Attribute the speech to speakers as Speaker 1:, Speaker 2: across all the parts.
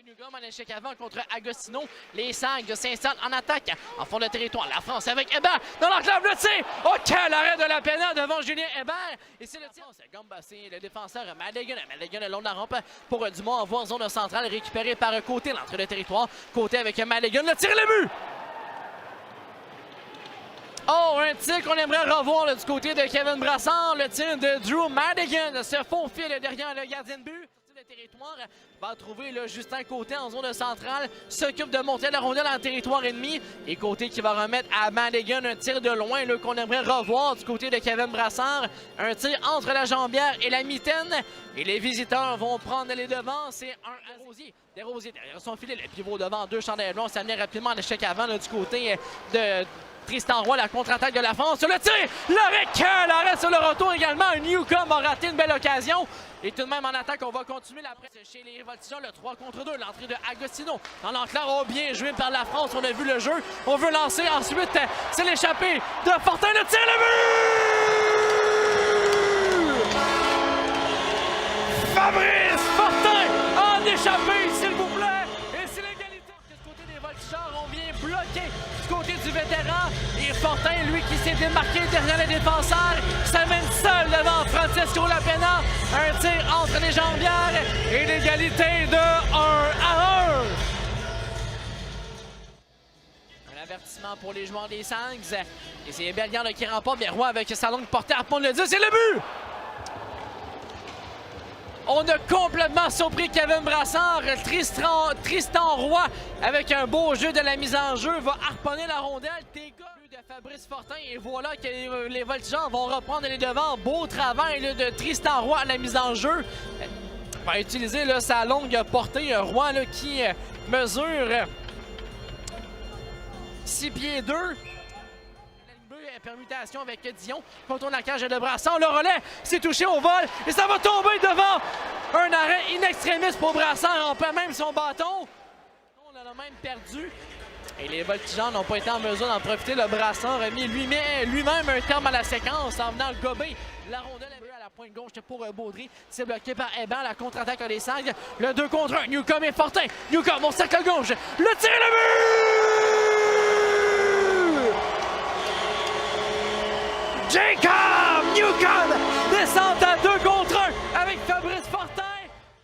Speaker 1: Newcombe en échec avant contre Agostino. Les Sags s'installent en attaque en fond de territoire. La France avec Hébert dans l'enclave, le tir! Oh, quel arrêt de la Pena devant Julien Hébert! Et c'est le tir. Gamba, c'est le défenseur Madigan. Madigan le long de la rampe pour Dumont. Envoie en zone centrale récupéré par Côté. L'entrée de territoire. Côté avec Madigan. Le tir et le but! Oh, un tir qu'on aimerait revoir là, du côté de Kevin Brassard. Le tir de Drew Madigan se faufile derrière le gardien de but. Le territoire va trouver le Justin Côté en zone centrale, s'occupe de monter la rondelle en territoire ennemi et Côté qui va remettre à Madigan un tir de loin qu'on aimerait revoir du côté de Kevin Brassard. Un tir entre la jambière et la mitaine et les visiteurs vont prendre les devants. C'est un Desrosiers. Desrosiers derrière son filet, le pivot devant, deux chandails blancs, ça amenait rapidement en échec avant là, du côté de Tristan Roy, la contre-attaque de la France. Sur le tir, l'arrêt, quel arrêt sur le retour également. Newcombe a raté une belle occasion. Et tout de même en attaque, on va continuer la presse chez les Voltigeurs. Le 3 contre 2, l'entrée de Agostino dans l'enclave. Oh, bien joué par la France, on a vu le jeu. On veut lancer ensuite, c'est l'échappée de Fortin. Le tir, le but! Fabrice Fortin en échappée, s'il vous plaît. Et c'est l'égalité. Du côté des Voltigeurs, on vient bloquer du côté du vétéran. Et Fortin, lui, qui s'est démarqué derrière les défenseurs, s'amène seul devant Francesco Lapena. Un tir entre les jambières et l'égalité de 1-1. Un avertissement pour les joueurs des Sags. Et c'est Bellegarde qui remporte. Bien Roy avec sa longue portée à répondre le 10. C'est le but! On a complètement surpris Kevin Brassard. Tristan Roy, avec un beau jeu de la mise en jeu, va harponner la rondelle. TK de Fabrice Fortin. Et voilà que les Voltigeurs vont reprendre les devants. Beau travail là, de Tristan Roy à la mise en jeu. Va utiliser là, sa longue portée. Roy là, qui mesure 6 pieds 2. Permutation avec Dion contre la cage de Brassard. Le relais s'est touché au vol et ça va tomber devant un arrêt in extremis pour Brassard. On perd même son bâton. On en a même perdu. Et les Voltigeurs n'ont pas été en mesure d'en profiter. Le Brassard a mis lui-même un terme à la séquence en venant gober la rondelle à la pointe gauche pour Baudry. C'est bloqué par Hébert. La contre-attaque des Sags. Le 2 contre 1. Newcombe et Fortin. Newcombe au cercle gauche. Le tir et le but! Jacob Newcombe descend à 2 contre 1 avec Fabrice Fortin.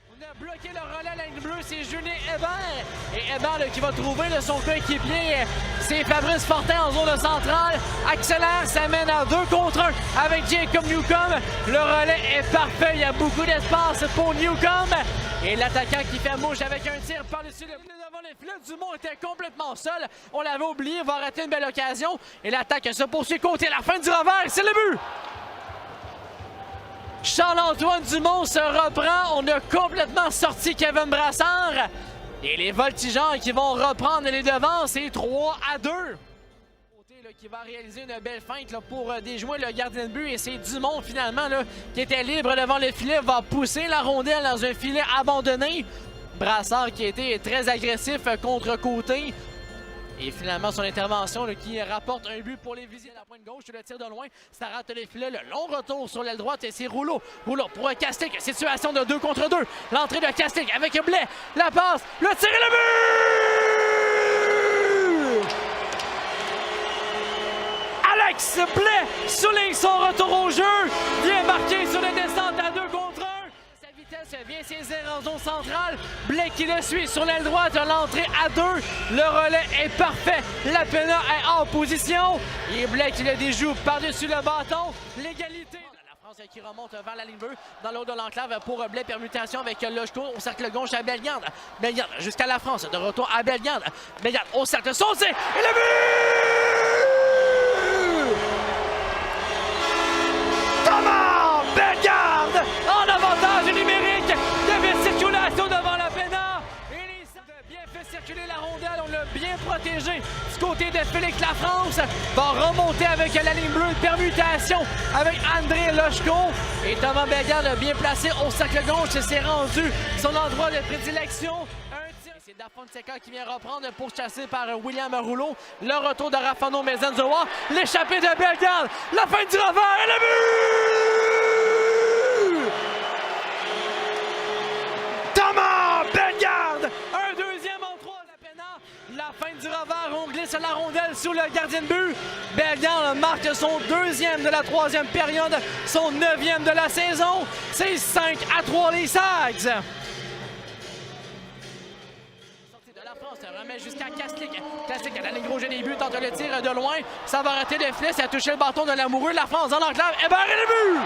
Speaker 1: On a bloqué le relais à la ligne bleue, c'est Julien Hébert. Et Hébert qui va trouver son coéquipier, c'est Fabrice Fortin en zone centrale. Accélère, ça mène à 2 contre 1 avec Jacob Newcombe. Le relais est parfait, il y a beaucoup d'espace pour Newcombe. Et l'attaquant qui fait mouche avec un tir par-dessus le devant les filets. Dumont était complètement seul. On l'avait oublié, il va rater une belle occasion. Et l'attaque se poursuit côté la fin du revers. C'est le but! Charles-Antoine Dumont se reprend. On a complètement sorti Kevin Brassard. Et les Voltigeurs qui vont reprendre les devants. C'est 3-2. Qui va réaliser une belle feinte là, pour déjouer le gardien de but. Et c'est Dumont finalement là, qui était libre devant le filet, va pousser la rondelle dans un filet abandonné. Brassard qui a été très agressif contre Côté. Et finalement son intervention là, qui rapporte un but pour les visiteurs à la pointe gauche. Le tir de loin, ça rate le filet. Le long retour sur l'aile droite et c'est Rouleau. Rouleau pour Castic. Situation de 2 contre 2. L'entrée de Castic avec Blais. La passe. Le tir et le but! Alex Blais souligne son retour au jeu. Vient marquer sur les descentes à 2 contre 1. Sa vitesse vient saisir en zone centrale. Blais qui le suit sur l'aile droite. L'entrée à 2. Le relais est parfait. La Pena est en position. Et Blais qui le déjoue par-dessus le bâton. L'égalité. La France qui remonte vers la ligne bleue dans l'eau de l'enclave pour Blais. Permutation avec Lochko au cercle gauche à Bellegarde. Bellegarde jusqu'à la France. De retour à Bellegarde. Bellegarde au cercle. Son tir. Et le but! Bellegarde en avantage numérique. Il y avait circulation devant la Pena. Et les Sags ont bien fait circuler la rondelle. On l'a bien protégé. Du côté de Félix Lafrance va remonter avec la ligne bleue. Permutation avec André Lochko. Et Thomas Bellegarde a bien placé au cercle gauche. C'est rendu son endroit de prédilection. C'est Dafonseca qui vient reprendre pour chasser par William Rouleau. Le retour de Rafano Mezenzoa. L'échappée de Bellegarde. La fin du revers et le but! Thomas Bellegarde! 1-2 glisse la rondelle sous le gardien de but. Bergeron marque son deuxième de la troisième période, son 9e de la saison. C'est 5-3 les Sags. Remet jusqu'à Kaslik. Kaslik à la ligne rouge des buts, tente le tir de loin. Ça va rater le filet, ça a touché le bâton de l'amoureux. La France dans l'enclave. Hébert et le but!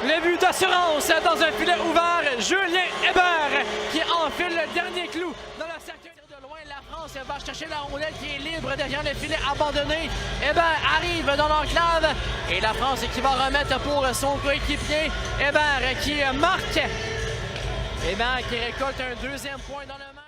Speaker 1: Le but d'assurance dans un filet ouvert. Julien Hébert qui enfile le dernier clou dans la cercueil de loin. La France va chercher la rondelle qui est libre derrière le filet abandonné. Hébert arrive dans l'enclave et la France qui va remettre pour son coéquipier. Hébert qui marque. Hébert qui récolte un deuxième point dans le match.